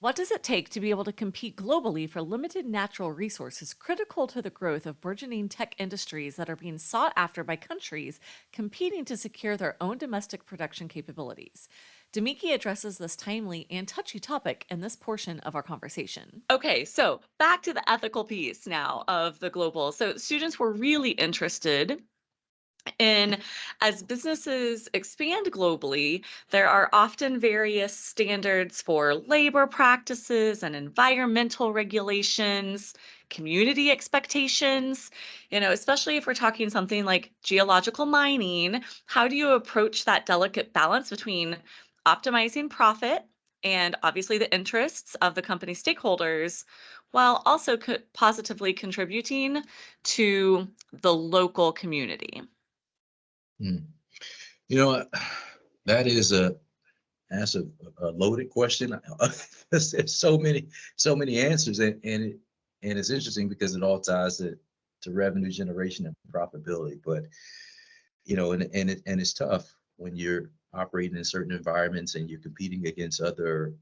What does it take to be able to compete globally for limited natural resources critical to the growth of burgeoning tech industries that are being sought after by countries competing to secure their own domestic production capabilities? DeMeakey addresses this timely and touchy topic in this portion of our conversation. Okay, so back to the ethical piece now of the global. So students were really interested in as businesses expand globally, there are often various standards for labor practices and environmental regulations, community expectations, especially if we're talking something like geological mining, how do you approach that delicate balance between optimizing profit and obviously the interests of the company stakeholders while also positively contributing to the local community? Mm. You know what? That is a loaded question. There's so many answers, and it's interesting because it all ties to revenue generation and profitability. But and it's tough when you're operating in certain environments and you're competing against other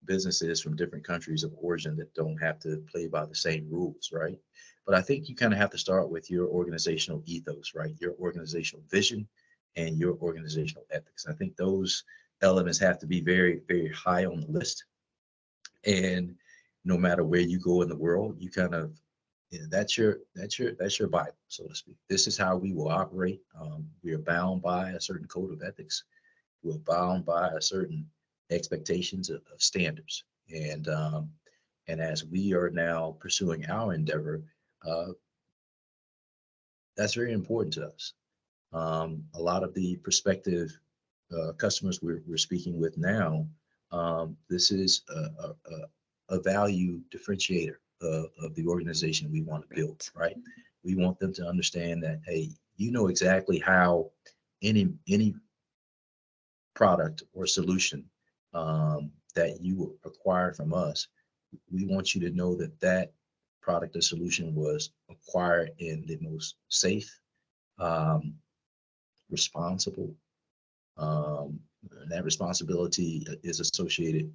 businesses from different countries of origin that don't have to play by the same rules, right? But I think you kind of have to start with your organizational ethos, right? Your organizational vision and your organizational ethics. I think those elements have to be very, very high on the list. And no matter where you go in the world, you kind of that's your Bible, so to speak. This is how we will operate. We are bound by a certain code of ethics. We're bound by a certain expectations of standards. And as we are now pursuing our endeavor, uh, that's very important to us. A lot of the prospective customers we're speaking with now, this is a value differentiator of the organization we want to build, Right. right? We want them to understand that, hey, you know exactly how any product or solution that you acquire from us, we want you to know that that product or solution was acquired in the most safe, um, responsible, and that responsibility is associated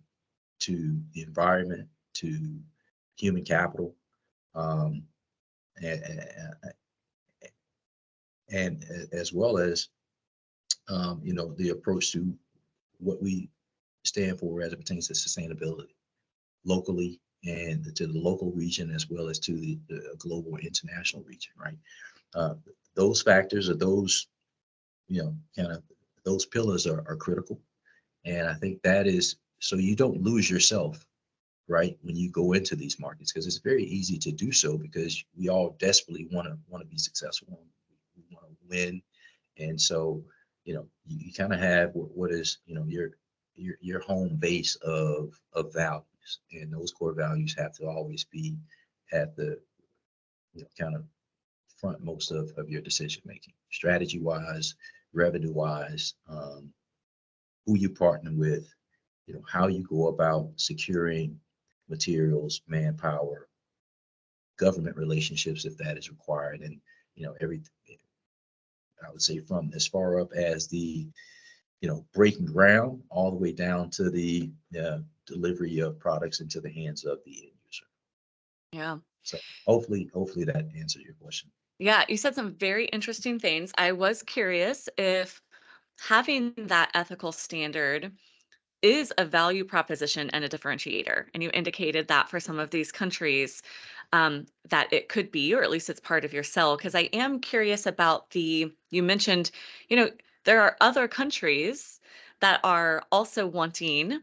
to the environment, to human capital, um, and, and as well as the approach to what we stand for as it pertains to sustainability locally and to the local region as well as to the global international region, right? Uh, those factors or those, kind of those pillars are critical. And I think that is so you don't lose yourself, right, when you go into these markets, because it's very easy to do so because we all desperately want to be successful. We want to win. And so, you kind of have what is, your home base of values. And those core values have to always be at the, kind of front most of your decision making, strategy wise, revenue wise, who you partner with, how you go about securing materials, manpower, government relationships if that is required, and every I would say from as far up as the breaking ground all the way down to the delivery of products into the hands of the end user. Yeah. So hopefully that answers your question. Yeah, you said some very interesting things. I was curious if having that ethical standard is a value proposition and a differentiator. And you indicated that for some of these countries, that it could be, or at least it's part of your sell. Because I am curious about you mentioned, you know, there are other countries that are also wanting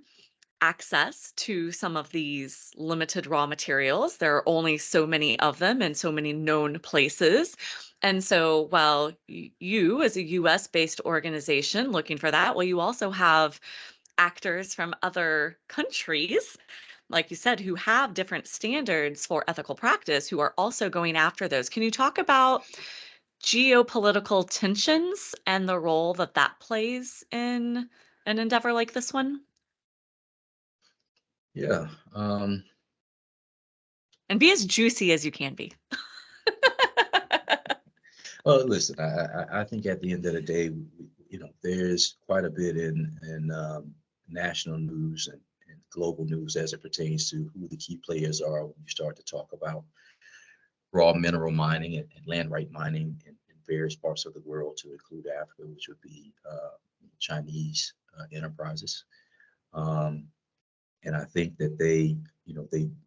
access to some of these limited raw materials. There are only so many of them in so many known places. And so while you, as a US based organization looking for that, well, you also have actors from other countries, like you said, who have different standards for ethical practice, who are also going after those. Can you talk about geopolitical tensions and the role that that plays in an endeavor like this one? Yeah. And be as juicy as you can be. Well, listen, I think at the end of the day, there's quite a bit in national news and global news as it pertains to who the key players are when you start to talk about raw mineral mining and land right mining in various parts of the world, to include Africa, which would be Chinese enterprises. Um, and I think that they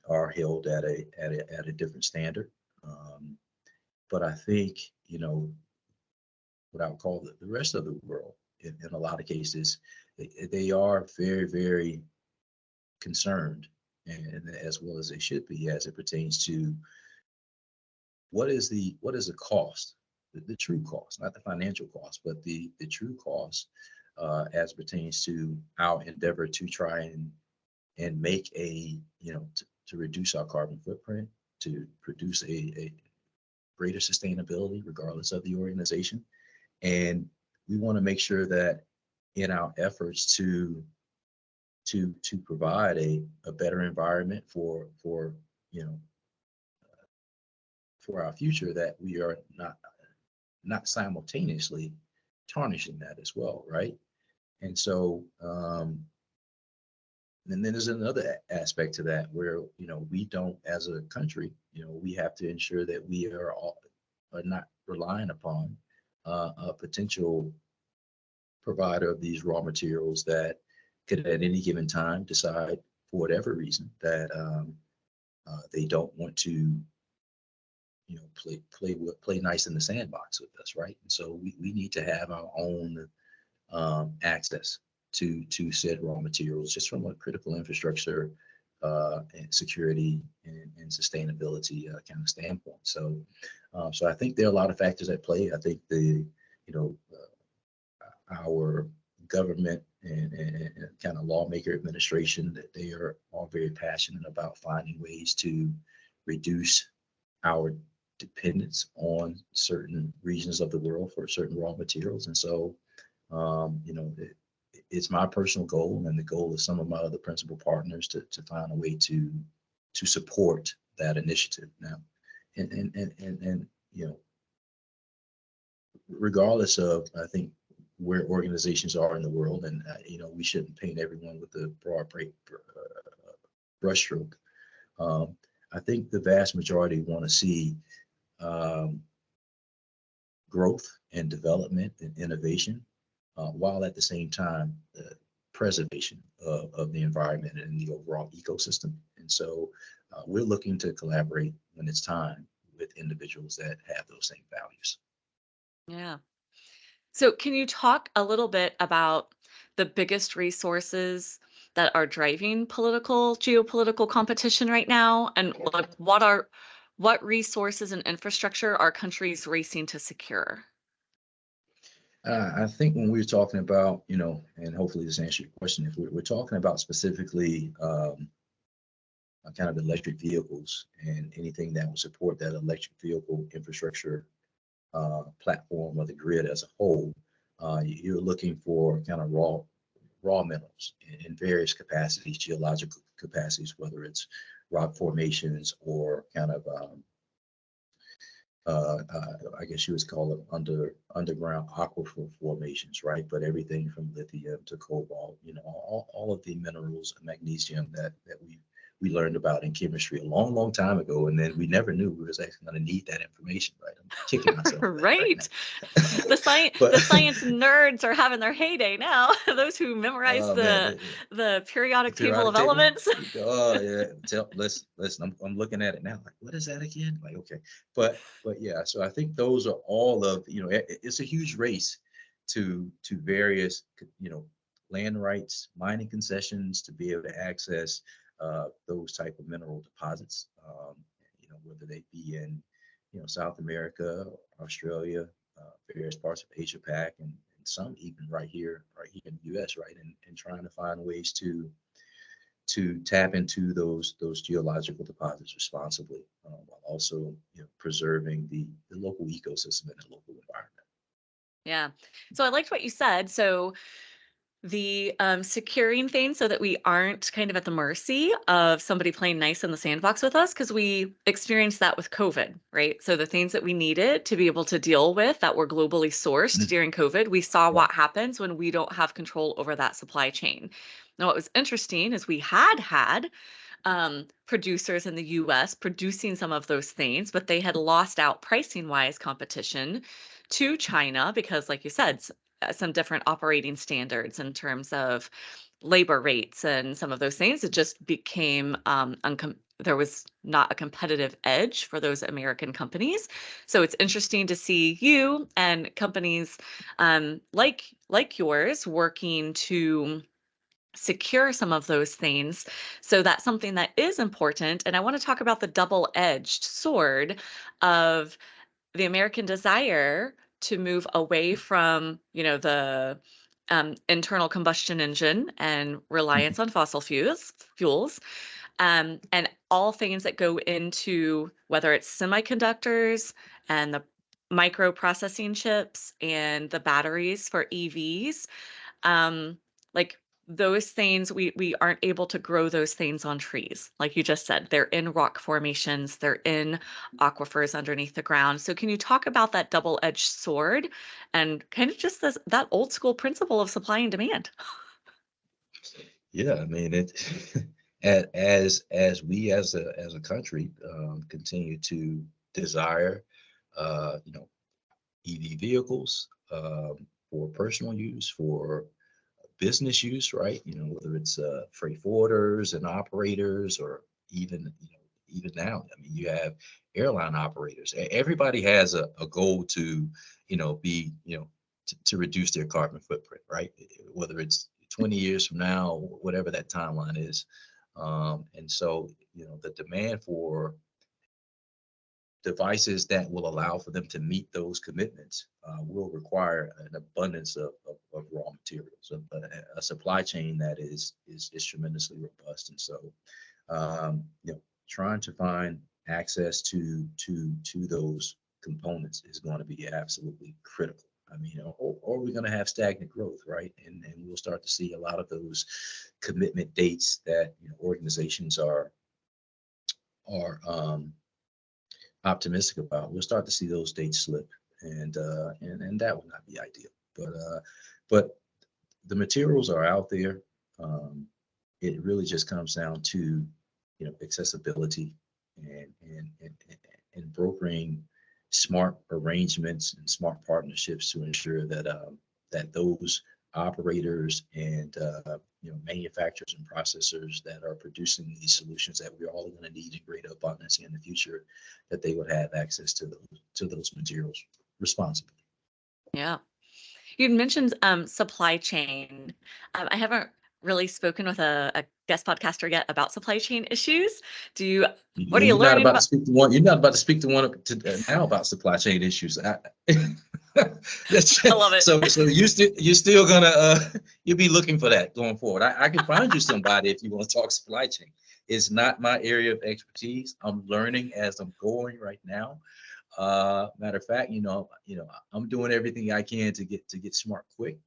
are held at a different standard. Um, but I think, what I would call the rest of the world, in a lot of cases, they are very, very concerned, and as well as they should be, as it pertains to what is the cost, the true cost, not the financial cost, but the true cost, as pertains to our endeavor to try and make to reduce our carbon footprint, to produce a greater sustainability regardless of the organization. And we want to make sure that in our efforts to provide a better environment for you know for our future, that we are not simultaneously tarnishing that as well, right? And so and then there's another aspect to that, where we don't, as a country, we have to ensure that we are not relying upon a potential provider of these raw materials that could at any given time decide, for whatever reason, that they don't want to play nice in the sandbox with us, right? And so we need to have our own access to said raw materials, just from a critical infrastructure and security and sustainability kind of standpoint. So I think there are a lot of factors at play. I think our government and kind of lawmaker administration, that they are all very passionate about finding ways to reduce our dependence on certain regions of the world for certain raw materials. And so, it's my personal goal, and the goal of some of my other principal partners, to find a way to support that initiative now. And regardless of, I think, where organizations are in the world, and we shouldn't paint everyone with a broad brushstroke. I think the vast majority want to see growth and development and innovation, while at the same time preservation of the environment and the overall ecosystem. And so we're looking to collaborate when it's time with individuals that have those same values. Yeah. So, can you talk a little bit about the biggest resources that are driving geopolitical competition right now, and like what resources and infrastructure are countries racing to secure? I think when we're talking about, and hopefully this answers your question, if we're talking about specifically kind of electric vehicles and anything that would support that electric vehicle infrastructure platform, or the grid as a whole, you're looking for kind of raw minerals in various capacities, geological capacities, whether it's rock formations or kind of I guess you would call it underground aquifer formations, right? But everything from lithium to cobalt, all of the minerals and magnesium that we learned about in chemistry a long, long time ago, and then we never knew we was actually going to need that information, right? I'm kicking myself for that right Right. now. The But science nerds are having their heyday now. Those who memorize oh man, the the periodic table periodic of table. elements. Oh yeah, listen. I'm looking at it now. Like, what is that again? Like, okay, but yeah. So I think those are all of it's a huge race to various land rights, mining concessions, to be able to access those type of mineral deposits. Whether they be in South America, Australia, various parts of Asia Pac, and some even right here in the U.S. Right, and trying to find ways to tap into those geological deposits responsibly, while also preserving the local ecosystem and the local environment. Yeah. So I liked what you said. So The securing things so that we aren't kind of at the mercy of somebody playing nice in the sandbox with us, because we experienced that with COVID, right? So the things that we needed to be able to deal with that were globally sourced Mm. during COVID, we saw Right. what happens when we don't have control over that supply chain. Now, what was interesting is we had producers in the US producing some of those things, but they had lost out pricing wise competition to China because, like you said, some different operating standards in terms of labor rates and some of those things. It just became there was not a competitive edge for those American companies. So it's interesting to see you and companies like yours working to secure some of those things. So that's something that is important. And I want to talk about the double-edged sword of the American desire to move away from, the internal combustion engine and Mhm. reliance on fossil fuels, and all things that go into whether it's semiconductors and the microprocessing chips and the batteries for EVs, like those things we aren't able to grow those things on trees. Like you just said, they're in rock formations, they're in aquifers underneath the ground. So can you talk about that double-edged sword and kind of just that old school principle of supply and demand? Yeah, I mean it. As we as a country continue to desire, you know, EV vehicles for personal use, for business use, right? You know, whether it's freight forwarders and operators, or even, even now, I mean, you have airline operators. Everybody has a goal to, be, to reduce their carbon footprint, right? Whether it's 20 years from now, whatever that timeline is. And so, the demand for devices that will allow for them to meet those commitments will require an abundance of raw materials, a supply chain that is tremendously robust. And so, trying to find access to those components is going to be absolutely critical. I mean, or we're going to have stagnant growth, right? And we'll start to see a lot of those commitment dates that organizations are optimistic about. We'll start to see those dates slip, and that would not be ideal. But the materials are out there. Um, it really just comes down to accessibility and brokering smart arrangements and smart partnerships to ensure that that those operators and manufacturers and processors that are producing these solutions that we're all going to need in greater abundance in the future, that they would have access to those materials responsibly. Yeah. You mentioned supply chain. I haven't really spoken with a guest podcaster yet about supply chain issues. What are And you you're not learning about to about? speak to one. You're not about to speak to one now about supply chain issues. I love it. So you're still gonna you'll be looking for that going forward. I can find you somebody if you want to talk supply chain. It's not my area of expertise. I'm learning as I'm going right now. Matter of fact, I'm doing everything I can to get smart quick.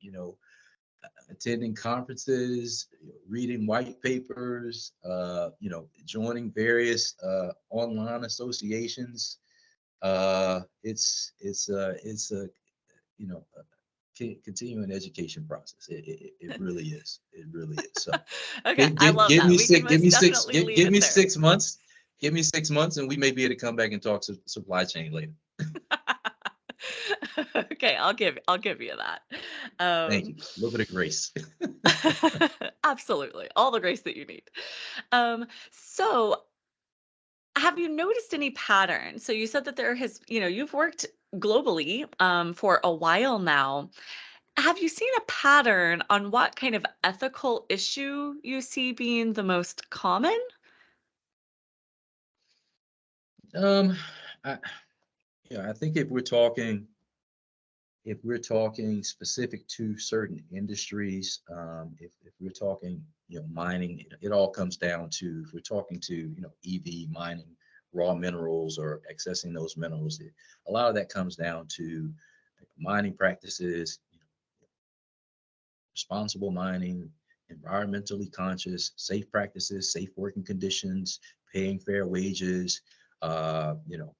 Attending conferences, reading white papers, joining various online associations. It's a continuing education process. It really is. It really is. So Okay, give I give, love give that. me We can six give most me six definitely give, leave give it me there. 6 months. Give me 6 months, and we may be able to come back and talk supply chain later. Okay, I'll give you that. Thank you. Um, A little bit of grace. absolutely, all the grace that you need. So have you noticed any patterns? So you said that you've worked globally for a while now. Have you seen a pattern on what kind of ethical issue you see being the most common? Um, I, I think if we're talking specific to certain industries, if we're talking, mining, it all comes down to, if we're talking to, EV mining, raw minerals or accessing those minerals, a lot of that comes down to mining practices, responsible mining, environmentally conscious, safe practices, safe working conditions, paying fair wages. Uh, you know,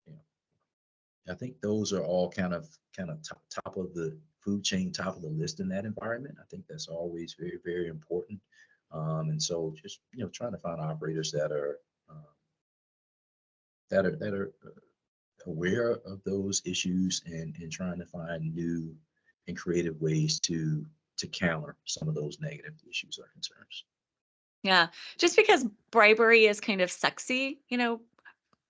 you know, I think those are all kind of top of the food chain, top of the list in that environment. I think that's always very, very important. And so just trying to find operators uh, that are aware of those issues and trying to find new and creative ways to counter some of those negative issues or concerns. Yeah. Just because bribery is kind of sexy,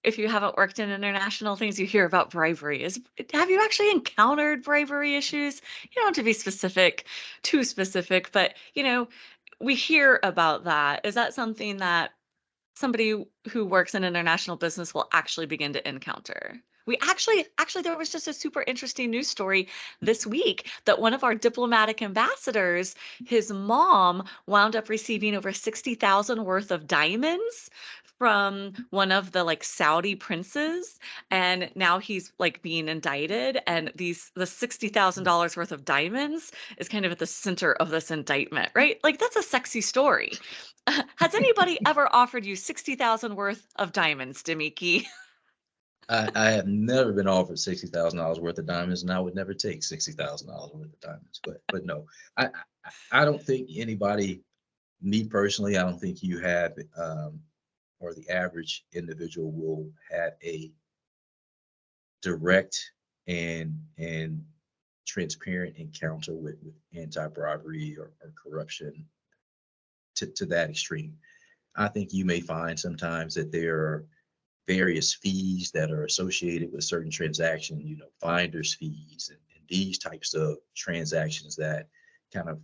if you haven't worked in international things, you hear about bribery. Have you actually encountered bribery issues? You don't have to be specific, too specific, but we hear about that. Is that something that somebody who works in international business will actually begin to encounter? We actually, there was just a super interesting news story this week that one of our diplomatic ambassadors, his mom wound up receiving over 60,000 worth of diamonds from one of the like Saudi princes, and now he's like being indicted, and the $60,000 worth of diamonds is kind of at the center of this indictment, right? Like that's a sexy story. Has anybody ever offered you 60,000 worth of diamonds, DeMeakey? I have never been offered $60,000 worth of diamonds, and I would never take $60,000 worth of diamonds. But no, I don't think anybody, me personally, I don't think you have, or the average individual will have a direct and transparent encounter with anti-bribery or corruption to that extreme. I think you may find sometimes that there are various fees that are associated with certain transactions, finder's fees and these types of transactions that kind of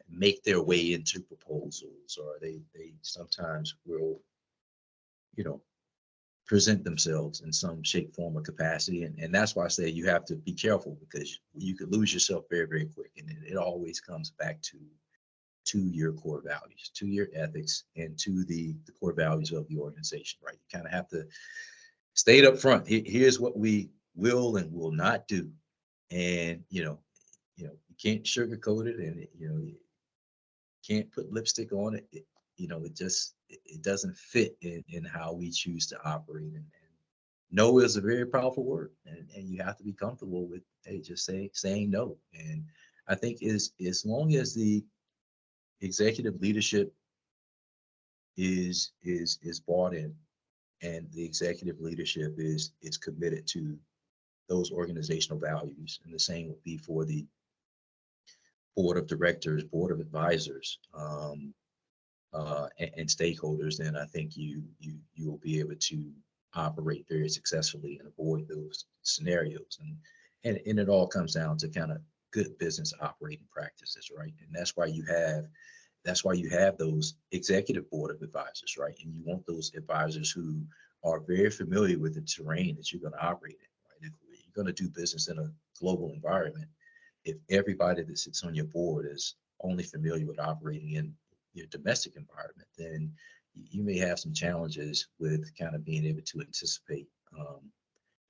make their way into proposals, or they sometimes will, you know, present themselves in some shape, form, or capacity. And that's why I say you have to be careful, because you could lose yourself very, very quick. And it always comes back to your core values, to your ethics, and to the core values of the organization, right? You kind of have to state up front. Here's what we will and will not do. And you can't sugarcoat it, and you can't put lipstick on it. It doesn't fit in how we choose to operate. And no is a very powerful word, and you have to be comfortable with, hey, just saying no. And I think as long as the executive leadership is bought in, and the executive leadership is committed to those organizational values, and the same would be for the board of directors, board of advisors, and stakeholders, then I think you will be able to operate very successfully and avoid those scenarios. And it all comes down to kind of good business operating practices, right? And that's why you have those executive board of advisors, right? And you want those advisors who are very familiar with the terrain that you're going to operate in, right? If you're going to do business in a global environment, if everybody that sits on your board is only familiar with operating in your domestic environment, then you may have some challenges with kind of being able to anticipate,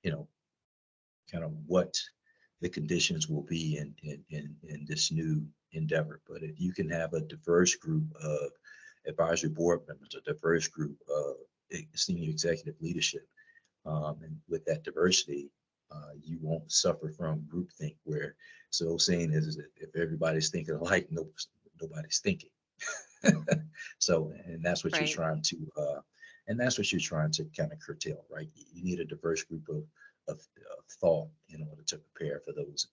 you know, kind of what the conditions will be in this new endeavor. But if you can have a diverse group of advisory board members, a diverse group of senior executive leadership, and with that diversity, you won't suffer from groupthink, where so saying is that if everybody's thinking alike, nobody's thinking. So, Right. and that's what you're trying to kind of curtail, right? You need a diverse group of thought in order to prepare for those,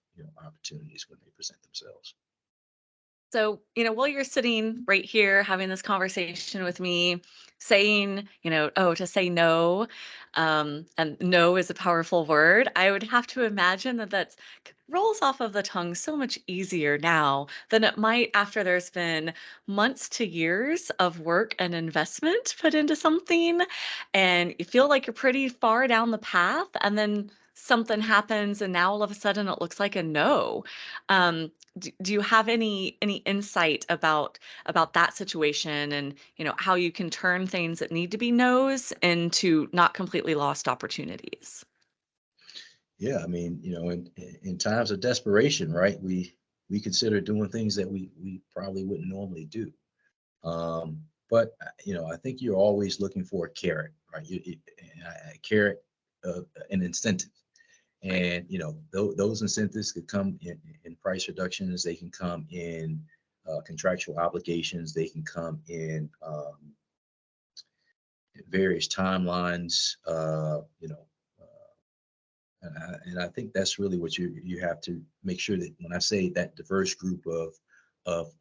opportunities when they present themselves. So, while you're sitting right here having this conversation with me, saying, oh, to say no, and no is a powerful word, I would have to imagine that rolls off of the tongue so much easier now than it might after there's been months to years of work and investment put into something, and you feel like you're pretty far down the path, and then something happens, and now all of a sudden it looks like a no. Do you have any insight about that situation, and how you can turn things that need to be no's into not completely lost opportunities? Yeah, I mean, in times of desperation, right? we consider doing things that we probably wouldn't normally do. But I think you're always looking for a carrot, right? A carrot, an incentive, Right. and those incentives could come in price reductions. They can come in contractual obligations. They can come in various timelines. And I think that's really what you have to make sure that when I say that diverse group of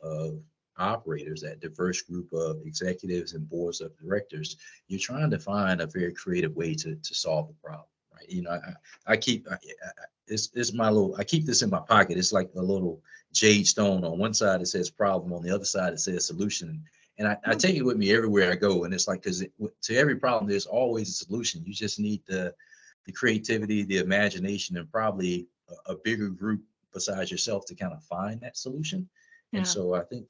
operators, that diverse group of executives and boards of directors, you're trying to find a very creative way to solve the problem, right? I keep it's my little, I keep this in my pocket. It's like a little jade stone. On one side it says problem, on the other side it says solution. And I Hmm. take it with me everywhere I go. And it's like, because to every problem there's always a solution. You just need the creativity, the imagination, and probably a bigger group besides yourself to kind of find that solution. And Yeah. so I think,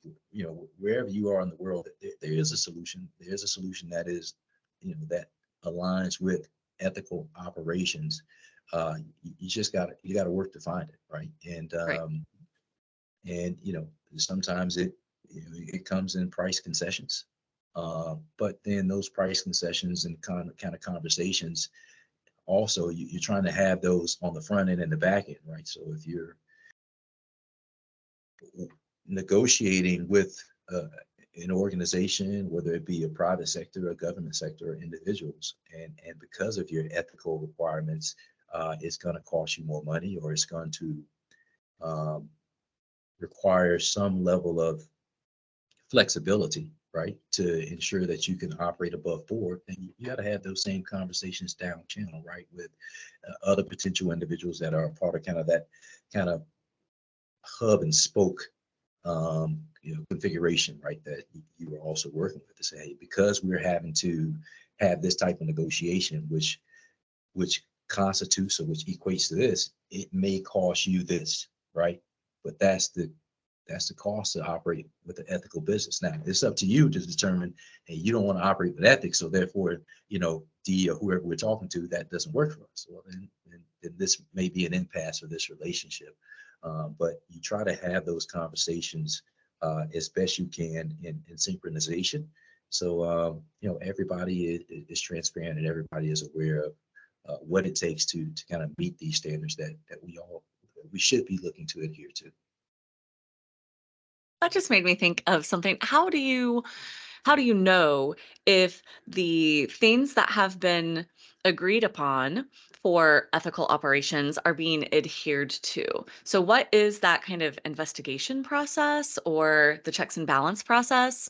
wherever you are in the world, there is a solution. There's a solution that is, that aligns with ethical operations. You just got to work to find it, right? And Right. sometimes it comes in price concessions. But then those price concessions and kind of conversations, also you're trying to have those on the front end and the back end, right? So if you're negotiating with an organization, whether it be a private sector, a government sector, or individuals, and because of your ethical requirements, it's going to cost you more money, or it's going to um, require some level of flexibility, right, to ensure that you can operate above board, then you got to have those same conversations down channel, right, with other potential individuals that are a part of kind of that kind of hub and spoke configuration, right, that you are also working with, to say, hey, because we're having to have this type of negotiation, which constitutes, or which equates to this, it may cost you this, right? But that's the cost to operate with an ethical business. Now it's up to you to determine, hey, you don't want to operate with ethics, so therefore, D or whoever we're talking to, that doesn't work for us. Well, then this may be an impasse for this relationship. But you try to have those conversations as best you can in synchronization. So everybody is transparent, and everybody is aware of what it takes to kind of meet these standards that we should be looking to adhere to. That just made me think of something. How do you know if the things that have been agreed upon for ethical operations are being adhered to? So what is that kind of investigation process or the checks and balance process?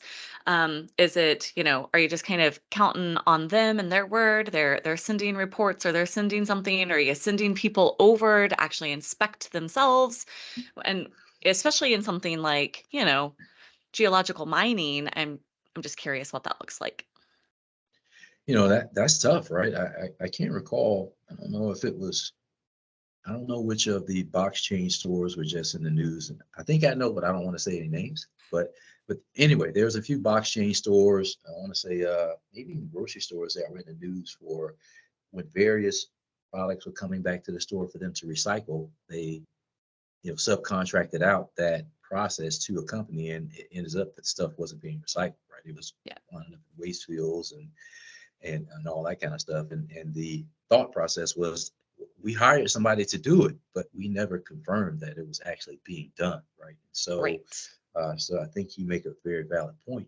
Is it, are you just kind of counting on them and their word? They're sending reports, or they're sending something, or are you sending people over to actually inspect themselves? And especially in something like, geological mining, I'm just curious what that looks like. That's tough, right? I can't recall. I don't know if it was. I don't know which of the box change stores were just in the news. And I think I know, but I don't want to say any names. But anyway, there's a few box change stores. I want to say maybe even grocery stores that were in the news for when various products were coming back to the store for them to recycle. They subcontracted out that process to a company, and it ends up that stuff wasn't being recycled, right? It was Yeah. winding up in waste fields and all that kind of stuff. And the thought process was, we hired somebody to do it, but we never confirmed that it was actually being done, right? Right. So I think you make a very valid point.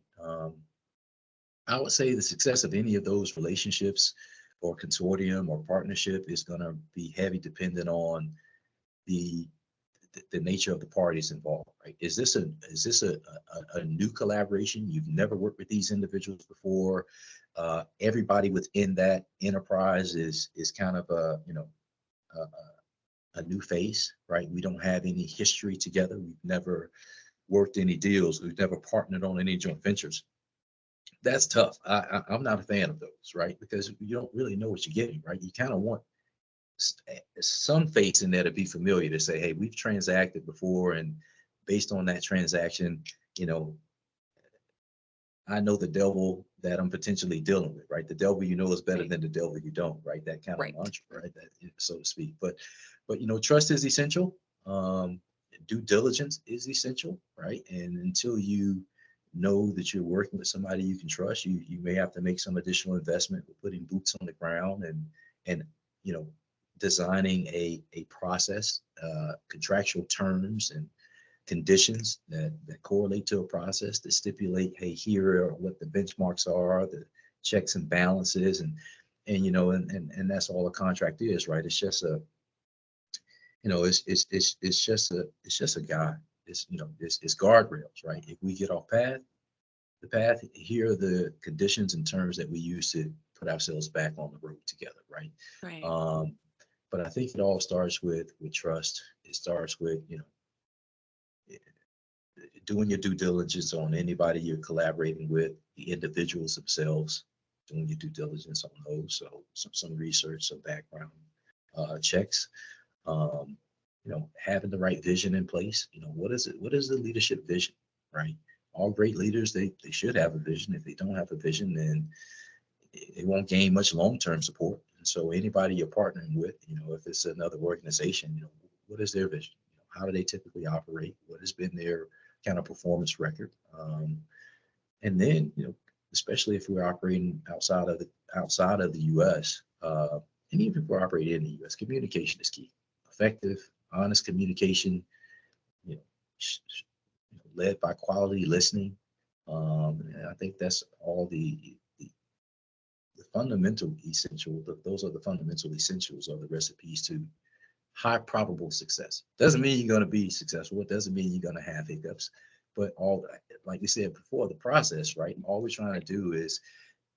I would say the success of any of those relationships or consortium or partnership is going to be heavy dependent on the the nature of the parties involved, right? Is this a new collaboration? You've never worked with these individuals before. Everybody within that enterprise is kind of a new face, right? We don't have any history together. We've never worked any deals. We've never partnered on any joint ventures. That's tough. I'm not a fan of those, right? Because you don't really know what you're getting, right? You kind of want some face in there to be familiar, to say, hey, we've transacted before, and based on that transaction, you know, I know the devil that I'm potentially dealing with, right? The devil you know is better Right. than the devil you don't, right? That kind of Right. mantra, right? That, so to speak. But trust is essential. Um, due diligence is essential, right? And until you know that you're working with somebody you can trust, you may have to make some additional investment with putting boots on the ground and you know designing a process, contractual terms and conditions that correlate to a process that stipulate, hey, here are what the benchmarks are, the checks and balances, and and that's all a contract is, right? It's just a it's just a guide. It's guardrails, right? If we get off the path, here are the conditions and terms that we use to put ourselves back on the road together, right? Right. Um, but I think it all starts with trust. It starts with doing your due diligence on anybody you're collaborating with, the individuals themselves, doing your due diligence on those. So some research, some background checks. Um, having the right vision in place. What is it? What is the leadership vision, right? All great leaders, they should have a vision. If they don't have a vision, then it won't gain much long-term support. And so anybody you're partnering with, if it's another organization, what is their vision? How do they typically operate? What has been their kind of performance record? And then, especially if we're operating outside of the U.S., and even if we're operating in the U.S., communication is key. Effective, honest communication, you know, led by quality listening. And I think that's all the fundamental essential. Those are the fundamental essentials of the recipes to high probable success. Doesn't mean you're going to be successful. It doesn't mean you're going to have hiccups, but like we said before, the process, right? All we're trying to do is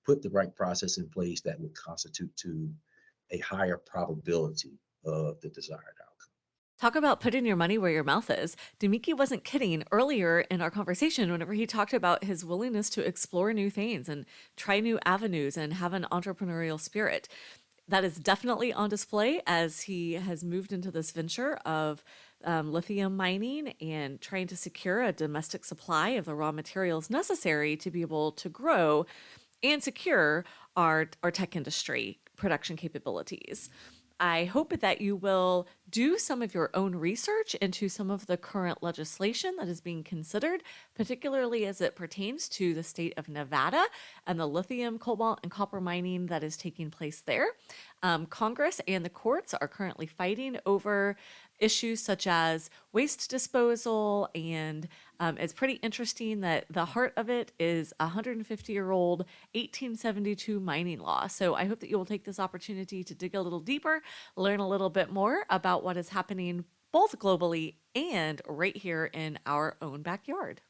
put the right process in place that would constitute to a higher probability of the desired outcome. Talk about putting your money where your mouth is. DeMeakey wasn't kidding earlier in our conversation whenever he talked about his willingness to explore new things and try new avenues and have an entrepreneurial spirit. That is definitely on display as he has moved into this venture of lithium mining and trying to secure a domestic supply of the raw materials necessary to be able to grow and secure our tech industry production capabilities. I hope that you will do some of your own research into some of the current legislation that is being considered, particularly as it pertains to the state of Nevada and the lithium, cobalt, and copper mining that is taking place there. Congress and the courts are currently fighting over issues such as waste disposal, and it's pretty interesting that the heart of it is a 150-year-old 1872 mining law. So I hope that you will take this opportunity to dig a little deeper, learn a little bit more about what is happening both globally and right here in our own backyard.